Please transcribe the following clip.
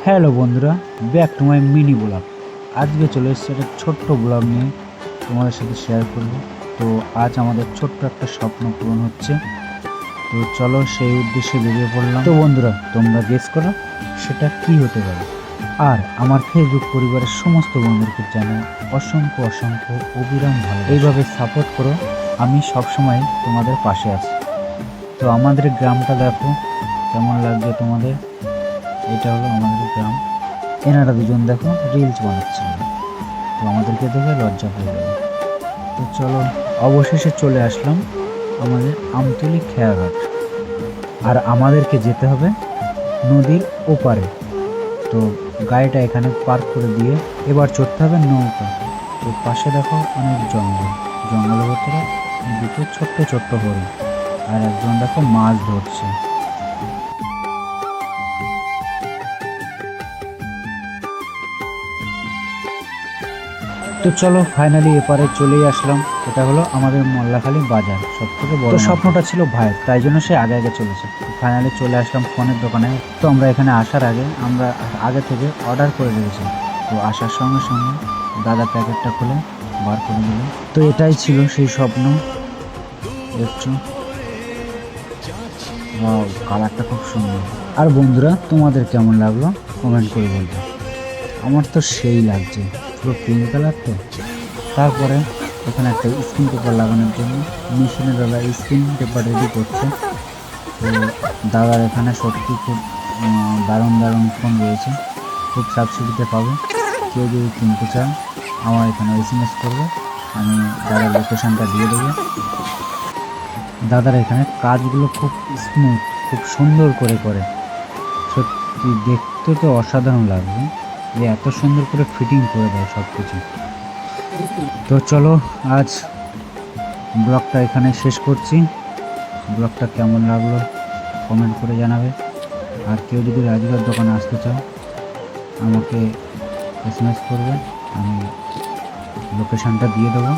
Hello বন্ধুরা, back to my mini blog. আজকে চলে এসেছে একটা ছোট্ট ব্লগ নিয়ে তোমাদের সাথে শেয়ার করব। তো আজ আমাদের ছোট্ট একটা স্বপ্ন পূরণ হচ্ছে, তো চলো সেই উদ্দেশ্যে বেরিয়ে পড়লাম। তো বন্ধুরা, তোমরা গেস করো সেটা কি হতে পারে। আর আমার ফেসবুক পরিবারের সমস্ত বন্ধুদেরকে জানাই অসংখ্য অসংখ্য অবিরাম ভালো, এইভাবে সাপোর্ট করো, আমি সবসময় তোমাদের পাশে আছি। তো আমাদের গ্রামটা দেখো কেমন লাগবে তোমাদের। এটা হলো আমাদের গ্রাম। এনারা দুজন দেখো রিলস বানাচ্ছিল, তো আমাদেরকে দেখে লজ্জা পেয়ে গেল। তো চলো, অবশেষে চলে আসলাম আমাদের আমতলী খেয়াঘাট। আর আমাদেরকে যেতে হবে নদীর ওপারে। তো গাড়িটা এখানে পার্ক করে দিয়ে এবার চড়তে হবে নৌকা। তো পাশে দেখো অনেক জঙ্গল, জঙ্গলের ভেতরে দুটো ছোট্ট ছোট্ট হরিণ, আর একজন দেখো মাছ ধরছে। তো চলো ফাইনালি এপারে চলেই আসলাম। এটা হলো আমাদের মোল্লাখালী বাজার, সব থেকে বড়। স্বপ্নটা ছিল ভাইয়ের, তাই জন্য সে আগে আগে চলেছে। ফাইনালি চলে আসলাম ফোনের দোকানে। তো আমরা এখানে আসার আগে আমরা আগে থেকে অর্ডার করে রেখেছি। তো আসার সঙ্গে সঙ্গে দাদা প্যাকেটটা খুলে বার করে দিল। তো এটাই ছিল সেই স্বপ্ন। দেখছো, কালারটা খুব সুন্দর। আর বন্ধুরা, তোমাদের কেমন লাগলো কমেন্ট করে বলবে। আমার তো সেই লাগছে, পুরো পিঙ্ক কালার। তো তারপরে এখানে একটা স্ক্রিন পেপার লাগানোর জন্য মেশিনে দাদা স্ক্রিন পেপার রেডি করছে। তো দাদার এখানে সত্যি খুব দারুণ দারুণ ফোন রয়েছে, খুব সাবসিডিতে পাবে। কেউ যদি কিনতে চান আমার এখানে SMS করবে, আমি দাদার লোকেশানটা দিয়ে দেবো। দাদার এখানে কাজগুলো খুব স্মুথ, খুব সুন্দর করে করে, সত্যি দেখতে তো অসাধারণ লাগবে যে এত সুন্দর করে ফিটিং করে দেয় সব কিছু। তো চলো আজ ব্লগটা এখানে শেষ করছি। ব্লগটা কেমন লাগলো কমেন্ট করে জানাবে। আর কেউ যদি রাজুদার দোকানে আসতে চাও আমাকে SMS করবে, আমি লোকেশানটা দিয়ে দেবো।